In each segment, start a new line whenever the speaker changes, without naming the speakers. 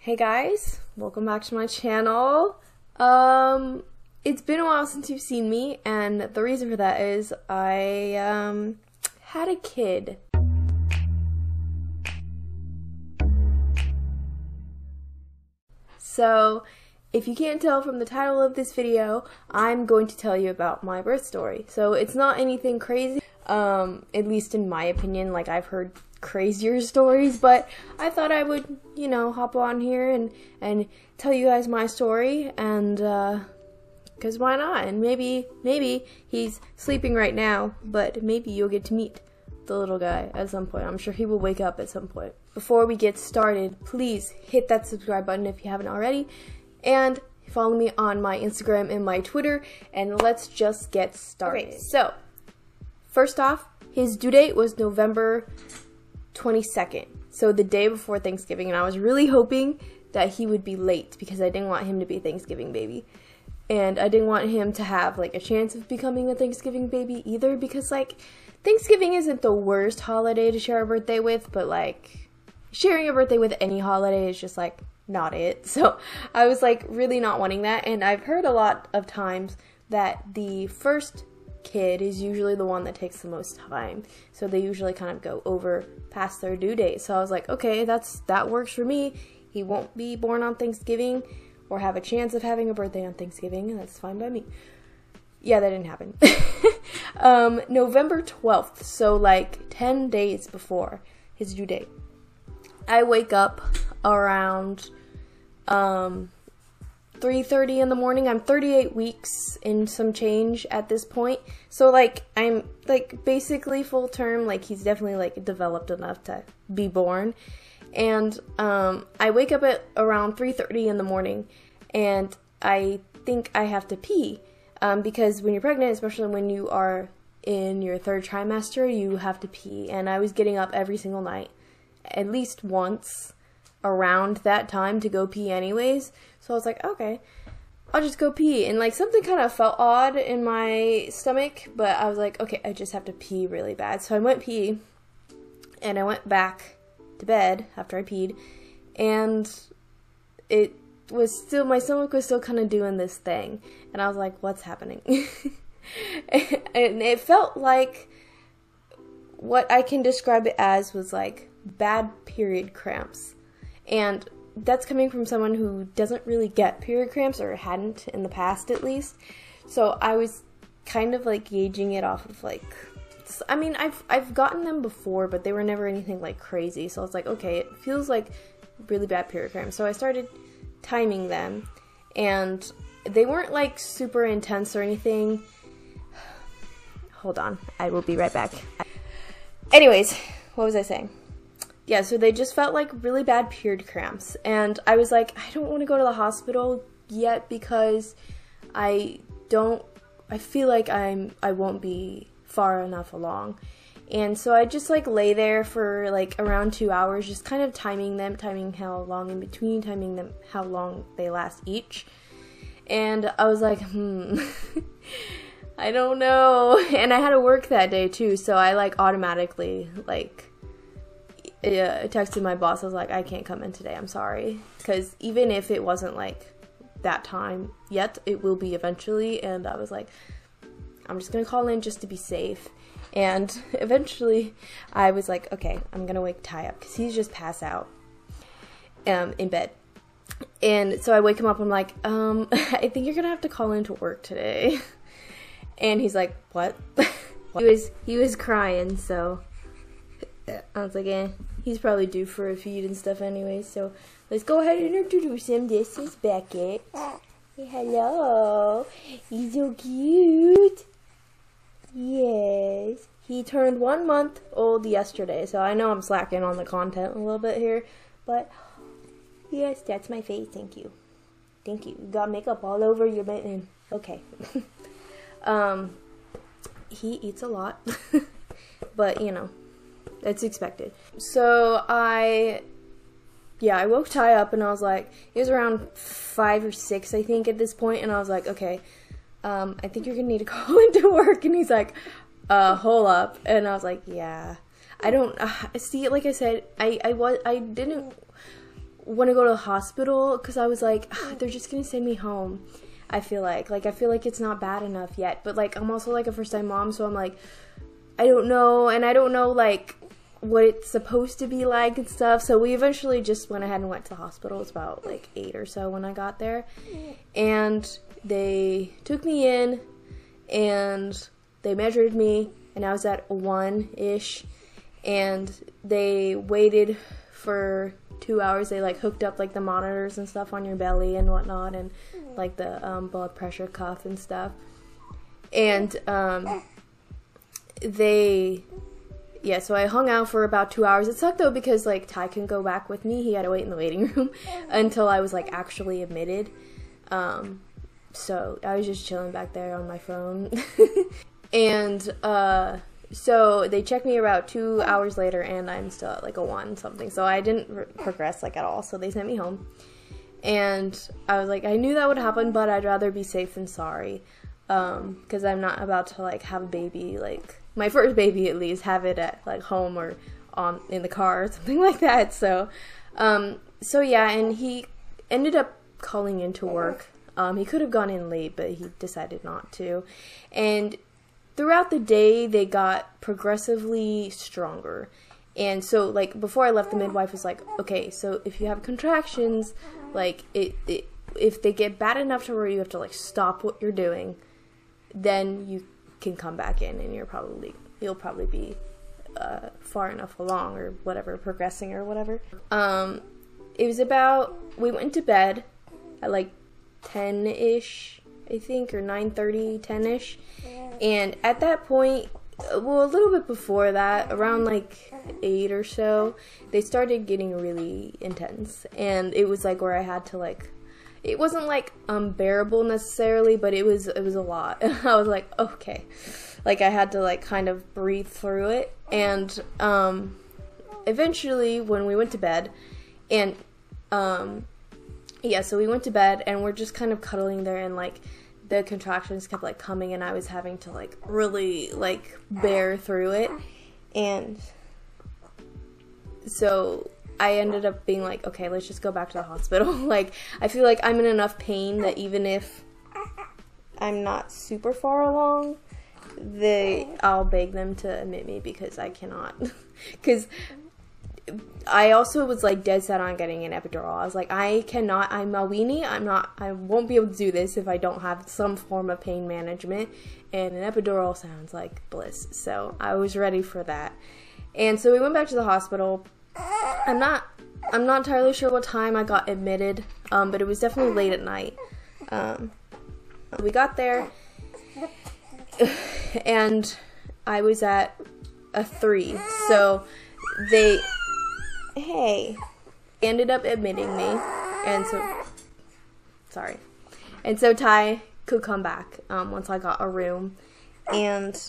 Hey guys, welcome back to my channel. It's been a while since you've seen me, and the reason for that is I had a kid. So, if you can't tell from the title of this video, I'm going to tell you about my birth story. So it's not anything crazy, at least in my opinion. Like, I've heard crazier stories, but I thought I would, you know, hop on here and tell you guys my story, and because why not? And maybe he's sleeping right now, but maybe you'll get to meet the little guy at some point. I'm sure he will wake up at some point. Before we get started, please hit that subscribe button if you haven't already, and follow me on my Instagram and my Twitter, and let's just get started. Okay, so first off, his due date was November 22nd, so the day before Thanksgiving, and I was really hoping that he would be late because I didn't want him to be a Thanksgiving baby, and I didn't want him to have like a chance of becoming a Thanksgiving baby either, because like Thanksgiving isn't the worst holiday to share a birthday with, but like sharing a birthday with any holiday is just like not it. So I was like really not wanting that, and I've heard a lot of times that the first kid is usually the one that takes the most time, so they usually kind of go over past their due date. So I was like, okay, that works for me. He won't be born on Thanksgiving or have a chance of having a birthday on Thanksgiving, and that's fine by me. Yeah, that didn't happen. November 12th, so like 10 days before his due date, I wake up around 3:30 in the morning. I'm 38 weeks and some change at this point, so like I'm like basically full term. Like he's definitely like developed enough to be born, and I wake up at around 3:30 in the morning, and I think I have to pee, because when you're pregnant, especially when you are in your third trimester, you have to pee. And I was getting up every single night at least once around that time to go pee anyways. So I was like, okay, I'll just go pee. And like something kind of felt odd in my stomach, but I was like, okay, I just have to pee really bad. So I went pee, and I went back to bed after I peed, and it was still, my stomach was still kind of doing this thing, and I was like, what's happening? And it felt like what I can describe it as was like bad period cramps. And that's coming from someone who doesn't really get period cramps, or hadn't in the past at least. So I was kind of like gauging it off of like, I mean, I've gotten them before, but they were never anything like crazy. So I was like, okay, it feels like really bad period cramps. So I started timing them, and they weren't like super intense or anything. Hold on, I will be right back. Anyways, what was I saying? Yeah, so they just felt like really bad period cramps, and I was like, I don't want to go to the hospital yet because I feel like I won't be far enough along. And so I just like lay there for like around 2 hours, just kind of timing them, timing how long in between, timing them how long they last each. And I was like, I don't know. And I had to work that day too, so I like automatically like texted my boss. I was like, I can't come in today, I'm sorry. Because even if it wasn't like that time yet, it will be eventually. And I was like, I'm just gonna call in just to be safe. And eventually I was like, okay, I'm gonna wake Ty up because he's just passed out in bed. And so I wake him up. I'm like, I think you're gonna have to call in to work today. And he's like, what? He was crying, so I was like, he's probably due for a feed and stuff anyway, so let's go ahead and introduce him. This is Beckett. Hey, hello. He's so cute. Yes. He turned 1 month old yesterday, so I know I'm slacking on the content a little bit here, but yes, that's my face. Thank you. Thank you. You got makeup all over your mitten. Okay. He eats a lot, but you know, it's expected. So I woke Ty up, and I was like, it was around 5 or 6, I think, at this point, and I was like, okay, I think you're gonna need to call into work. And he's like, hold up. And I was like, yeah, I don't see, like I said, I didn't want to go to the hospital because I was like, they're just gonna send me home. I feel like it's not bad enough yet, but like I'm also like a first time mom, so I'm like, I don't know, and I don't know like what it's supposed to be like and stuff. So we eventually just went ahead and went to the hospital. It was about like 8 or so when I got there, and they took me in and they measured me, and I was at 1-ish, and they waited for 2 hours. They like hooked up like the monitors and stuff on your belly and whatnot, and like the blood pressure cuff and stuff. And so I hung out for about 2 hours. It sucked though because like Ty couldn't go back with me. He had to wait in the waiting room until I was like actually admitted. So I was just chilling back there on my phone. And so they checked me about 2 hours later, and I'm still at like a 1 something. So I didn't progress like at all. So they sent me home. And I was like, I knew that would happen, but I'd rather be safe than sorry. Because I'm not about to like have a baby, like my first baby at least, have it at like home or in the car or something like that. So yeah, and he ended up calling into work. He could have gone in late, but he decided not to. And throughout the day, they got progressively stronger. And so, like, before I left, the midwife was like, okay, so if you have contractions, like, if they get bad enough to where you have to, like, stop what you're doing, then you can come back in, and you'll probably be far enough along or whatever, progressing or whatever. It was we went to bed at, like, 10-ish, I think, or 9:30, 10-ish. And at that point, well, a little bit before that, around like 8 or so, they started getting really intense. And it was like where I had to like, it wasn't like unbearable necessarily, but it was a lot. I was like, okay, like I had to like kind of breathe through it. And eventually when we went to bed, and so we went to bed and we're just kind of cuddling there, and like the contractions kept like coming, and I was having to like really like bear through it. And so I ended up being like, okay, let's just go back to the hospital. Like, I feel like I'm in enough pain that even if I'm not super far along, I'll beg them to admit me, because I cannot. Because I also was like dead set on getting an epidural. I was like, I'm a weenie. I won't be able to do this if I don't have some form of pain management. And an epidural sounds like bliss. So I was ready for that. And so we went back to the hospital. I'm not entirely sure what time I got admitted, but it was definitely late at night. We got there, and I was at a 3. So they ended up admitting me, and so Ty could come back once I got a room, and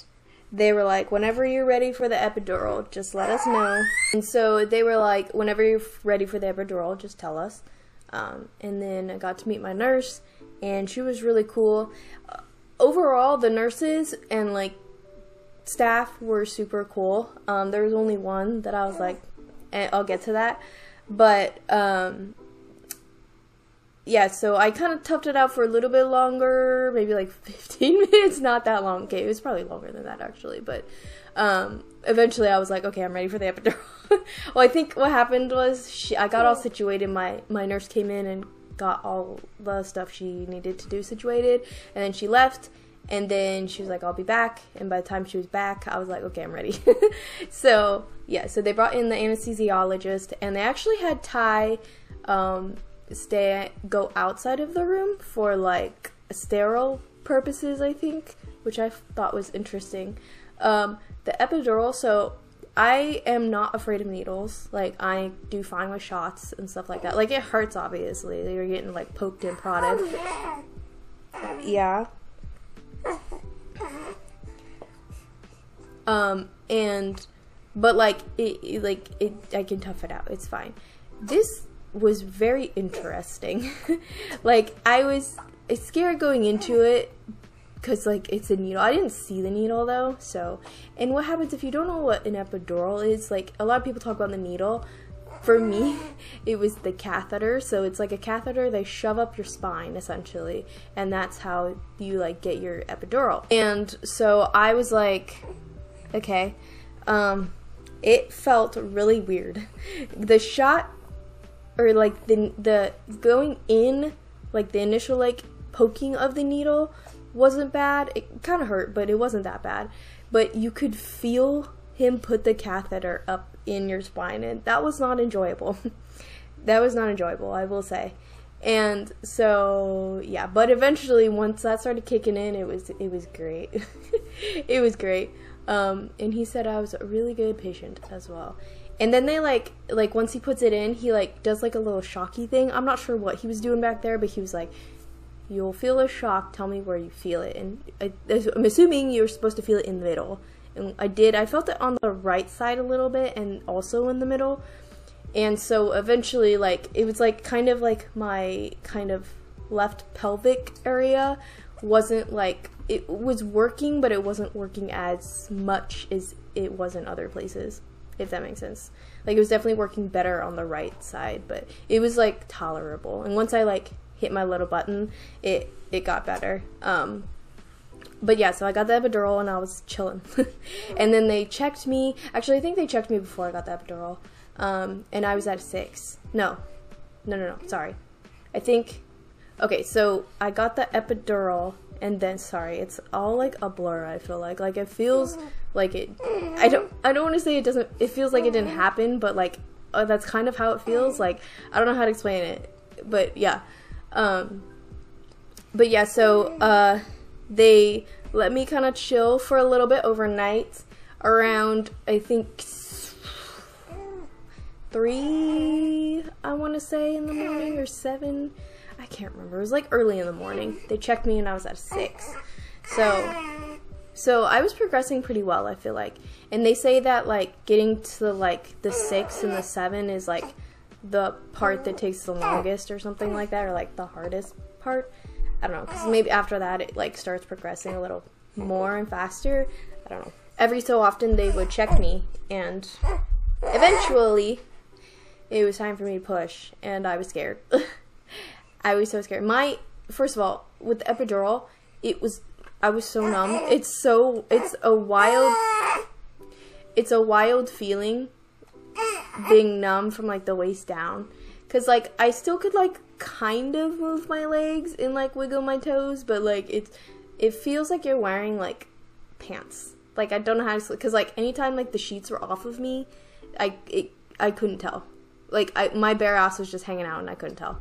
they were like, whenever you're ready for the epidural, just let us know. And so they were like, whenever you're ready for the epidural, just tell us. And then I got to meet my nurse, and she was really cool. Overall, the nurses and like staff were super cool. There was only one that I was like, I'll get to that. But yeah, so I kind of toughed it out for a little bit longer, maybe like 15 minutes, not that long. Okay, it was probably longer than that actually, but eventually I was like, okay, I'm ready for the epidural. Well, I think what happened was I got all situated. My nurse came in and got all the stuff she needed to do situated, and then she left, and then she was like, I'll be back, and by the time she was back, I was like, okay, I'm ready. So yeah, so they brought in the anesthesiologist, and they actually had Ty go outside of the room for like sterile purposes, I think, which I thought was interesting. The epidural, so I am not afraid of needles. Like, I do fine with shots and stuff like that. Like, it hurts, obviously. You're getting like poked and prodded. Yeah. But like I can tough it out. It's fine. This was very interesting. Like, I was scared going into it because like it's a needle. I didn't see the needle though. So, and what happens if you don't know what an epidural is? Like, a lot of people talk about the needle. For me, it was the catheter. So it's like a catheter they shove up your spine, essentially. And that's how you, like, get your epidural. And so I was like, okay. It felt really weird. The shot, or like the going in, like the initial like poking of the needle wasn't bad. It kind of hurt, but it wasn't that bad. But you could feel him put the catheter up in your spine, and that was not enjoyable. That was not enjoyable, I will say. And so yeah, but eventually once that started kicking in, it was great. It was great. And he said I was a really good patient as well. And then they like once he puts it in, he like does like a little shocky thing. I'm not sure what he was doing back there, but he was like, "You'll feel a shock. Tell me where you feel it." And I'm assuming you're supposed to feel it in the middle. And I did. I felt it on the right side a little bit, and also in the middle. And so eventually, like, it was like kind of like my kind of left pelvic area wasn't like, it was working, but it wasn't working as much as it was in other places, if that makes sense. Like, it was definitely working better on the right side, but it was like tolerable. And once I like hit my little button, it got better. But yeah, so I got the epidural and I was chilling. And then they checked me. Actually, I think they checked me before I got the epidural. And I was at a 6. No, sorry. I think, okay, so I got the epidural, and then, sorry, it's all like a blur, I feel like. Like, it feels like it, I don't want to say it feels like it didn't happen, but like, that's kind of how it feels. Like, I don't know how to explain it, but yeah. But yeah, so, they let me kind of chill for a little bit overnight around, I think, 3, I want to say, in the morning, or 7. I can't remember. It was like early in the morning. They checked me and I was at a 6. So I was progressing pretty well, I feel like. And they say that like getting to like the 6 and the 7 is like the part that takes the longest or something like that, or like the hardest part. I don't know, because maybe after that it like starts progressing a little more and faster. I don't know. Every so often they would check me, and eventually it was time for me to push, and I was scared. I was so scared. First of all, with the epidural, I was so numb. It's a wild feeling being numb from like the waist down. Cause like I still could like kind of move my legs and like wiggle my toes, but like it feels like you're wearing like pants. Like I don't know how to, cause like anytime like the sheets were off of me, I couldn't tell. Like my bare ass was just hanging out and I couldn't tell.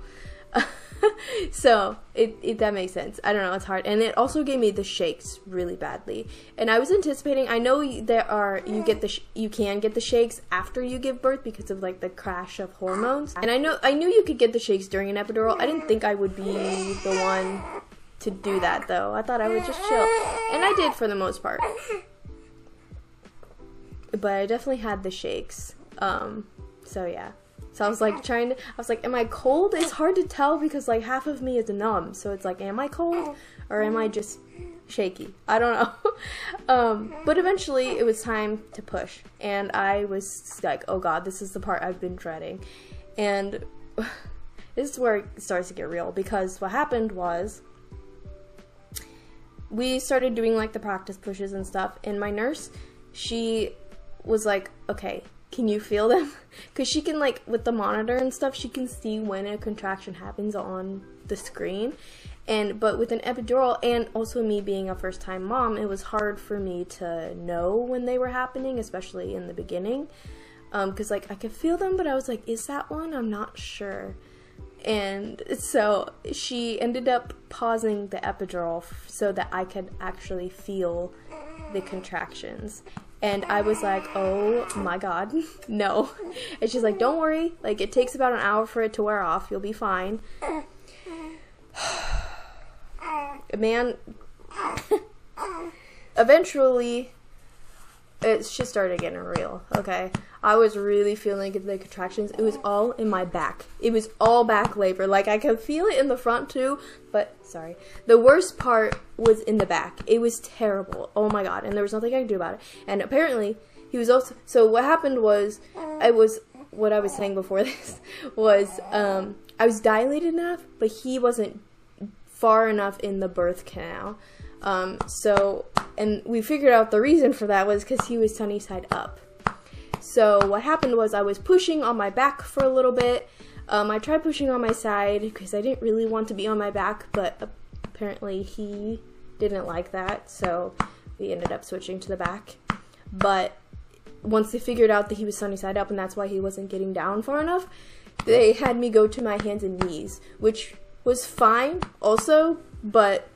So that makes sense. I don't know, it's hard. And it also gave me the shakes really badly. And I was anticipating, I know you can get the shakes after you give birth because of like the crash of hormones. And I knew you could get the shakes during an epidural. I didn't think I would be the one to do that though. I thought I would just chill. And I did for the most part. But I definitely had the shakes. So yeah. So I was like am I cold? It's hard to tell because like half of me is numb. So it's like, am I cold or am I just shaky? I don't know. But eventually it was time to push. And I was like, oh God, this is the part I've been dreading. And this is where it starts to get real, because what happened was we started doing like the practice pushes and stuff. And my nurse, she was like, okay, can you feel them? Because she can, like, with the monitor and stuff, she can see when a contraction happens on the screen. But with an epidural, and also me being a first-time mom, it was hard for me to know when they were happening, especially in the beginning. Because, like, I could feel them, but I was like, is that one? I'm not sure. And so she ended up pausing the epidural so that I could actually feel the contractions. And I was like, oh my God, no. And she's like, don't worry, like it takes about an hour for it to wear off, you'll be fine. Man, eventually it just started getting real, okay? I was really feeling the contractions. It was all in my back. It was all back labor. Like, I could feel it in the front too, but, sorry. The worst part was in the back. It was terrible. Oh my God. And there was nothing I could do about it. And apparently, he was also, so what happened was, what I was saying before this was, I was dilated enough, but he wasn't far enough in the birth canal. And we figured out the reason for that was because he was sunny side up. So what happened was I was pushing on my back for a little bit. I tried pushing on my side because I didn't really want to be on my back, but apparently he didn't like that, so we ended up switching to the back. But once they figured out that he was sunny side up and that's why he wasn't getting down far enough, they had me go to my hands and knees, which was fine also, but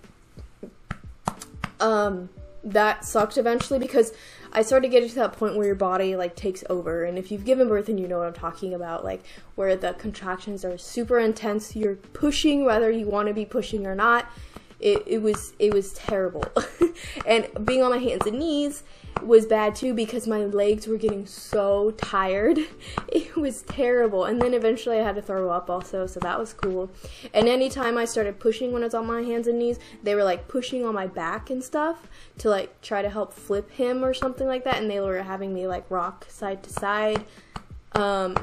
that sucked eventually because I started getting to that point where your body like takes over, and if you've given birth and you know what I'm talking about, like where the contractions are super intense, you're pushing whether you want to be pushing or not. It was terrible. And being on my hands and knees was bad too because my legs were getting so tired. It was terrible. And then eventually I had to throw up also, so that was cool. And anytime I started pushing when I was on my hands and knees, they were like pushing on my back and stuff to like try to help flip him or something like that, and they were having me like rock side to side. And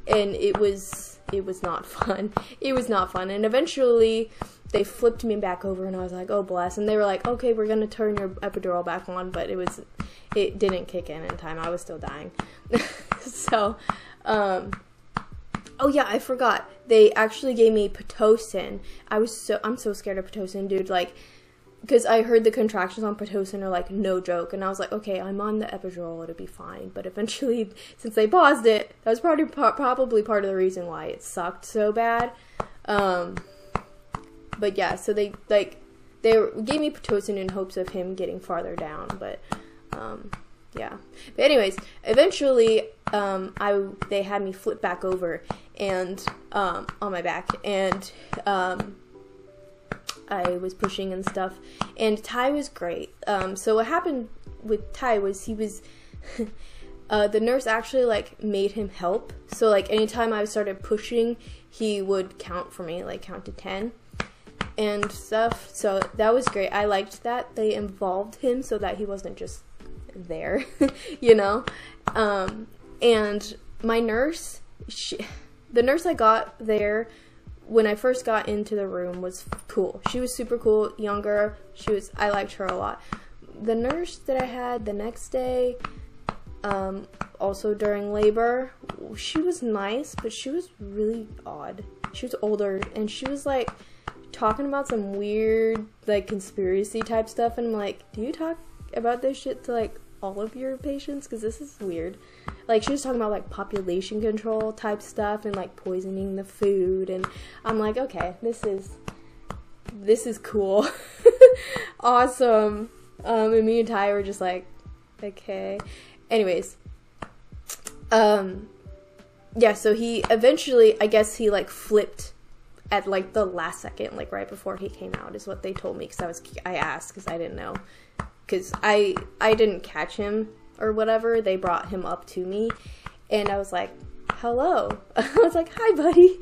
it was not fun. It was not fun. And eventually they flipped me back over and I was like, oh bless. And they were like, okay, we're gonna turn your epidural back on, but it didn't kick in time. I was still dying. So, oh yeah, I forgot. They actually gave me Pitocin. I'm so scared of Pitocin, dude. Like, because I heard the contractions on Pitocin are like no joke, and I was like, okay, I'm on the epidural, it'll be fine. But eventually, since they paused it, that was probably part of the reason why it sucked so bad. But yeah, so they gave me Pitocin in hopes of him getting farther down, but yeah. But anyways, eventually they had me flip back over and on my back, and I was pushing and stuff, and Ty was great. So what happened with Ty was he was the nurse actually like made him help. So like anytime I started pushing, he would count for me, like count to 10 and stuff. So that was great. I liked that they involved him so that he wasn't just there, you know. And my nurse, the nurse I got there when I first got into the room was cool. She was super cool, younger. I liked her a lot. The nurse that I had the next day, also during labor, she was nice, but she was really odd. She was older, and she was like talking about some weird like conspiracy type stuff, and I'm like, do you talk about this shit to like all of your patients? Because this is weird. Like, she was talking about like population control type stuff and like poisoning the food, and I'm like, okay, this is cool. Awesome. And me and Ty were just like, okay. Anyways, yeah, so he eventually, I guess he like flipped at like the last second, like right before he came out is what they told me, because I asked because I didn't know, because I didn't catch him or whatever. They brought him up to me, and I was like, hello. I was like, hi buddy.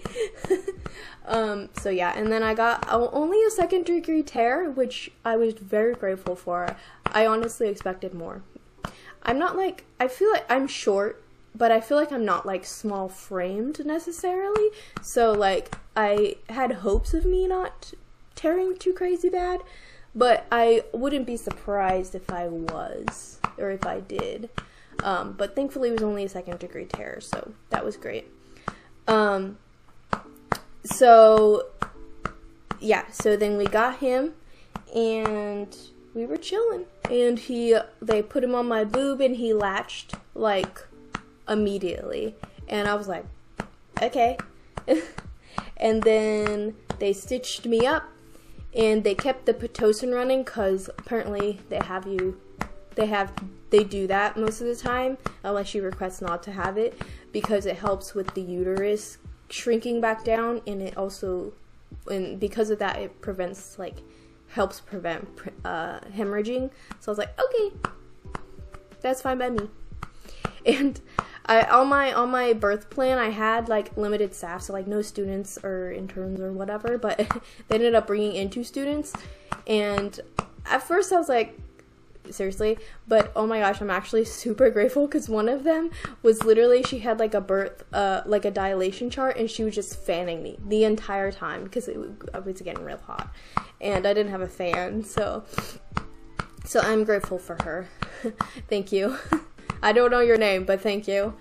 So yeah, and then I got only a 2nd degree tear, which I was very grateful for. I honestly expected more. I'm not like, I feel like I'm short, but I feel like I'm not like small framed necessarily, so like I had hopes of me not tearing too crazy bad, but I wouldn't be surprised if I was, or if I did. But thankfully it was only a 2nd degree tear, so that was great. So yeah, so then we got him and we were chilling, and they put him on my boob and he latched like immediately, and I was like, okay. And then they stitched me up, and they kept the Pitocin running because apparently they do that most of the time unless you request not to have it, because it helps with the uterus shrinking back down, and it also, and because of that, it helps prevent hemorrhaging. So I was like, okay, that's fine by me. And on my birth plan, I had like limited staff, so like no students or interns or whatever, but they ended up bringing in 2 students. And at first I was like, seriously. But oh my gosh, I'm actually super grateful because one of them was literally, she had like a birth, like a dilation chart, and she was just fanning me the entire time because I was getting real hot and I didn't have a fan. So I'm grateful for her. Thank you. I don't know your name, but thank you.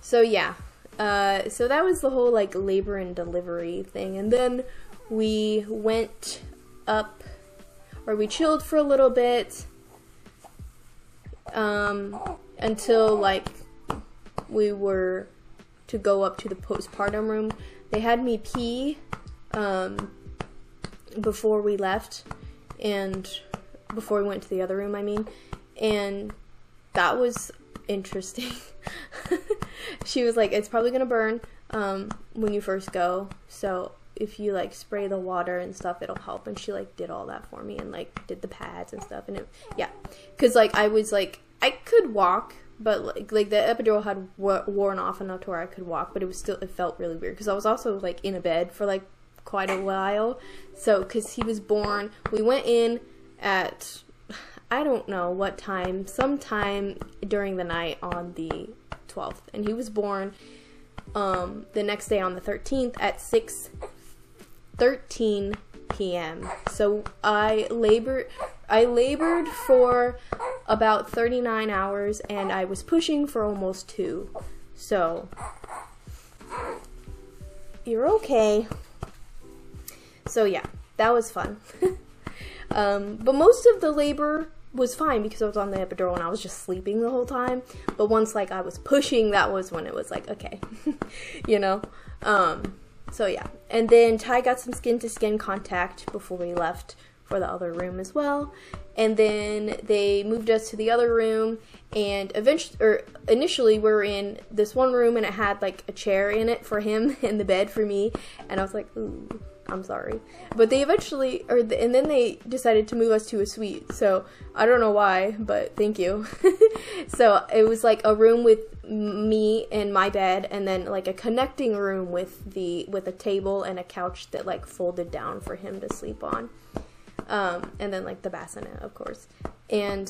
So yeah, so that was the whole like labor and delivery thing, and then we went up, or we chilled for a little bit, until like we were to go up to the postpartum room. They had me pee before we left, and before we went to the other room, I mean, and that was interesting. She was like, it's probably gonna burn when you first go, so if you like spray the water and stuff, it'll help. And she like did all that for me and like did the pads and stuff, and it, yeah, because like I was like, I could walk, but like the epidural had worn off enough to where I could walk, but it was still, it felt really weird because I was also like in a bed for like quite a while. So because he was born, we went in at, I don't know what time, sometime during the night on the 12th, and he was born the next day on the 13th at 6:13 p.m. So I labored for about 39 hours, and I was pushing for almost 2. So you're okay. So yeah, that was fun. But most of the labor was fine because I was on the epidural and I was just sleeping the whole time. But once like I was pushing, that was when it was like, okay, you know. So yeah, and then Ty got some skin-to-skin contact before we left for the other room as well. And then they moved us to the other room, and initially we were in this one room and it had like a chair in it for him and the bed for me, and I was like, ooh, I'm sorry. But they eventually, and then they decided to move us to a suite. So I don't know why, but thank you. So it was like a room with me and my bed, and then like a connecting room with a table and a couch that like folded down for him to sleep on. And then like the bassinet, of course. And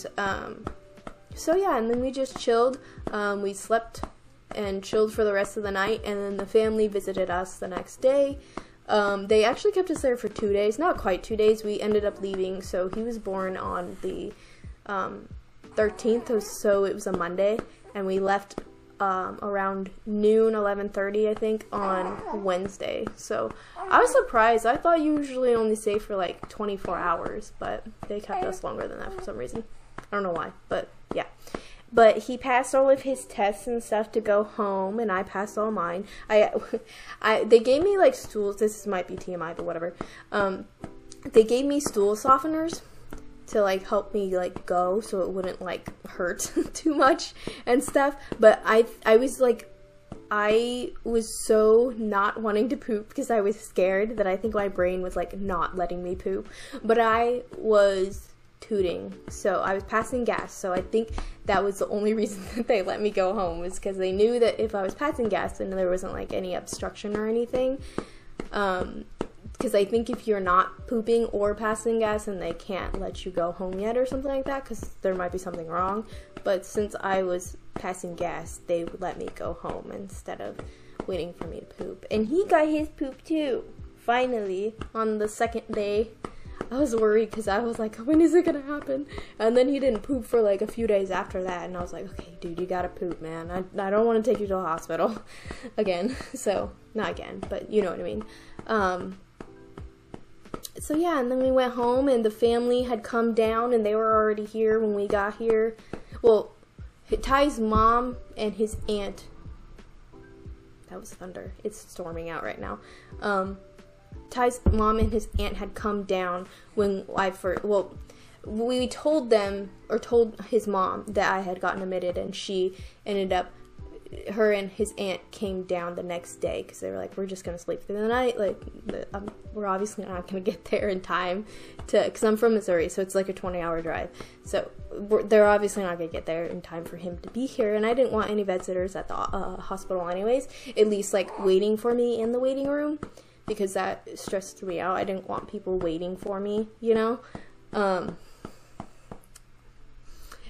so yeah, and then we just chilled. We slept and chilled for the rest of the night, and then the family visited us the next day. They actually kept us there for 2 days, not quite 2 days. We ended up leaving, so he was born on the 13th, so it was a Monday, and we left around noon, 11:30, I think, on Wednesday. So I was surprised. I thought you usually only stay for like 24 hours, but they kept us longer than that for some reason. I don't know why, but yeah. But he passed all of his tests and stuff to go home, and I passed all mine. They gave me like stools. This might be TMI, but whatever. They gave me stool softeners to like help me like go, so it wouldn't like hurt too much and stuff. But I was so not wanting to poop because I was scared that I think my brain was like not letting me poop. But I was tooting, so I was passing gas, so I think that was the only reason that they let me go home, was because they knew that if I was passing gas then there wasn't like any obstruction or anything, because I think if you're not pooping or passing gas, then they can't let you go home yet or something like that, because there might be something wrong. But since I was passing gas, they would let me go home instead of waiting for me to poop. And he got his poop too, finally, on the second day. I was worried because I was like, when is it gonna happen? And then he didn't poop for like a few days after that, and I was like, okay, dude, you gotta poop, man. I don't want to take you to the hospital again. So, not again, but you know what I mean. So yeah, and then we went home, and the family had come down, and they were already here when we got here. Well, Ty's mom and his aunt. That was thunder. It's storming out right now. Ty's mom and his aunt had come down when we told them, or told his mom, that I had gotten admitted, and she ended up, her and his aunt came down the next day because they were like, we're just going to sleep through the night, like, we're obviously not going to get there in time to, because I'm from Missouri, so it's like a 20-hour drive, so they're obviously not going to get there in time for him to be here, and I didn't want any vet sitters at the hospital anyways, at least like waiting for me in the waiting room, because that stressed me out. I didn't want people waiting for me, you know?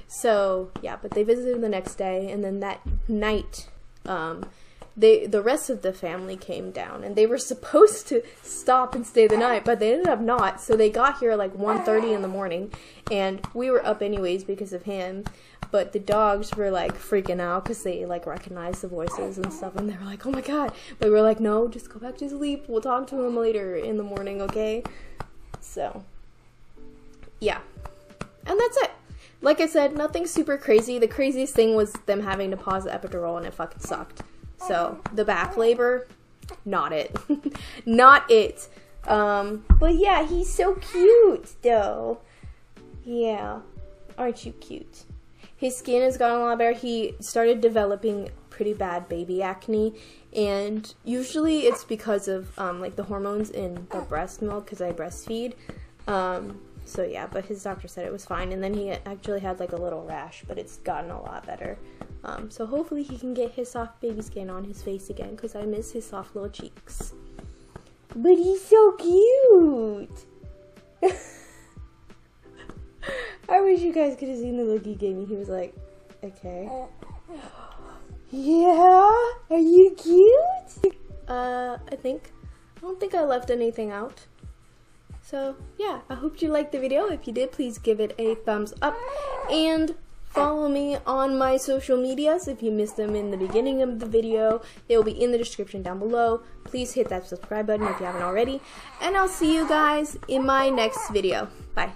So yeah, but they visited the next day, and then that night, the rest of the family came down, and they were supposed to stop and stay the night, but they ended up not. So they got here like 1:30 in the morning, and we were up anyways because of him. But the dogs were like freaking out because they like recognized the voices and stuff, and they were like, "Oh my god!" But we were like, "No, just go back to sleep. We'll talk to him later in the morning, okay?" So yeah, and that's it. Like I said, nothing super crazy. The craziest thing was them having to pause the epidural, and it fucking sucked. So the back labor, not it. Not it. But yeah, he's so cute though. Yeah. Aren't you cute? His skin has gotten a lot better. He started developing pretty bad baby acne, and usually it's because of like the hormones in the breast milk, because I breastfeed. So yeah, but his doctor said it was fine, and then he actually had like a little rash, but it's gotten a lot better. So hopefully he can get his soft baby skin on his face again, because I miss his soft little cheeks. But he's so cute! I wish you guys could have seen the look he gave me. He was like, okay. Yeah? Are you cute? I don't think I left anything out. So, yeah, I hope you liked the video. If you did, please give it a thumbs up. And follow me on my social medias. If you missed them in the beginning of the video, they will be in the description down below. Please hit that subscribe button if you haven't already. And I'll see you guys in my next video. Bye.